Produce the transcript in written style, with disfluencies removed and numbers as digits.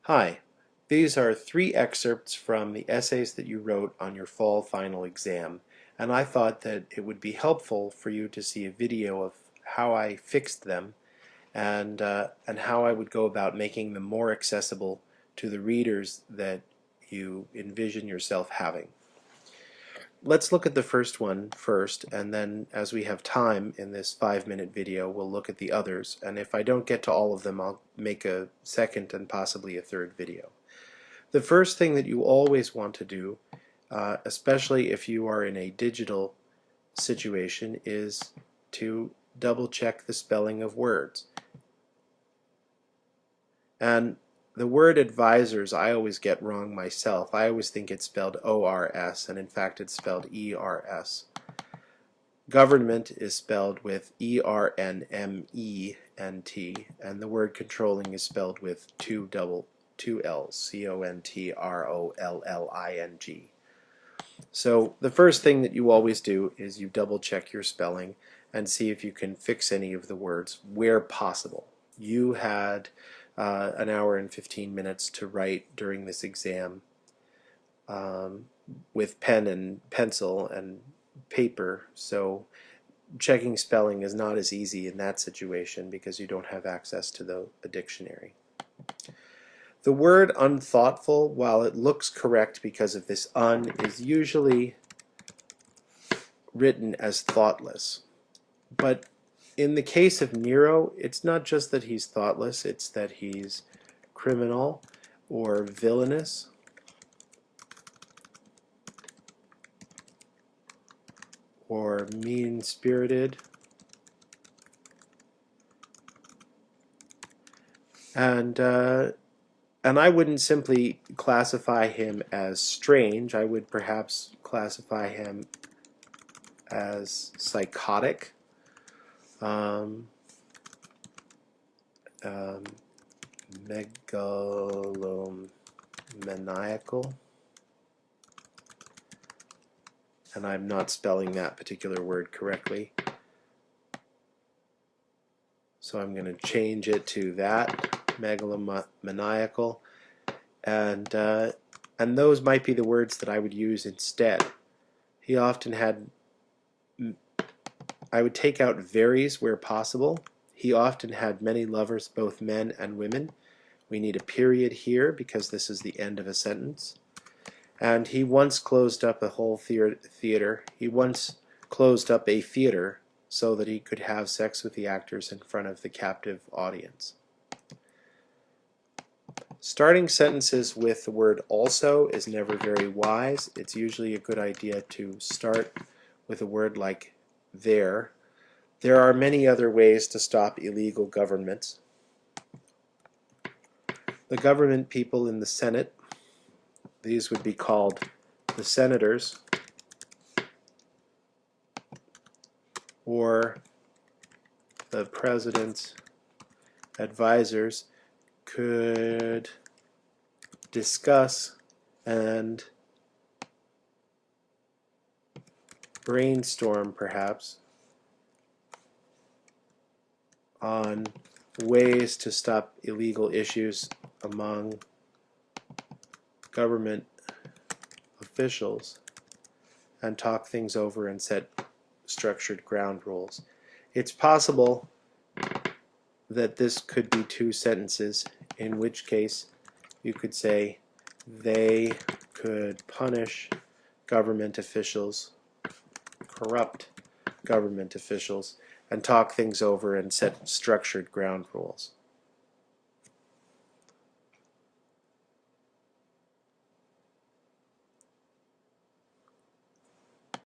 Hi, these are 3 excerpts from the essays that you wrote on your fall final exam, and I thought that it would be helpful for you to see a video of how I fixed them and how I would go about making them more accessible to the readers that you envision yourself having. Let's look at the first one first, and then as we have time in this 5-minute video, we'll look at the others, and if I don't get to all of them, I'll make a second and possibly a third video. The first thing that you always want to do, especially if you are in a digital situation, is to double check the spelling of words. And the word advisors I always get wrong myself. I always think it's spelled O-R-S, and in fact it's spelled E-R-S. Government is spelled with E-R-N-M-E-N-T, and the word controlling is spelled with two L's, C-O-N-T-R-O-L-L-I-N-G. So the first thing that you always do is you double check your spelling and see if you can fix any of the words where possible. You had an hour and 15 minutes to write during this exam with pen and pencil and paper, so checking spelling is not as easy in that situation because you don't have access to a dictionary. The word unthoughtful, while it looks correct because of this un, is usually written as thoughtless. But in the case of Nero, it's not just that he's thoughtless, it's that he's criminal or villainous. Or mean-spirited. And I wouldn't simply classify him as strange. I would perhaps classify him as psychotic, megalomaniacal, and I'm not spelling that particular word correctly, so I'm going to change it to that, megalomaniacal, and those might be the words that I would use instead. He often had, I would take out varies where possible. He often had many lovers, both men and women. We need a period here because this is the end of a sentence. And he once closed up a whole theater. He once closed up a theater so that he could have sex with the actors in front of the captive audience. Starting sentences with the word also is never very wise. It's usually a good idea to start with a word like there. There are many other ways to stop illegal governments. The government people in the Senate, these would be called the senators, or the president's advisors, could discuss and brainstorm perhaps on ways to stop illegal issues among government officials and talk things over and set structured ground rules. It's possible that this could be 2 sentences, in which case you could say they could punish government officials, corrupt government officials, and talk things over and set structured ground rules.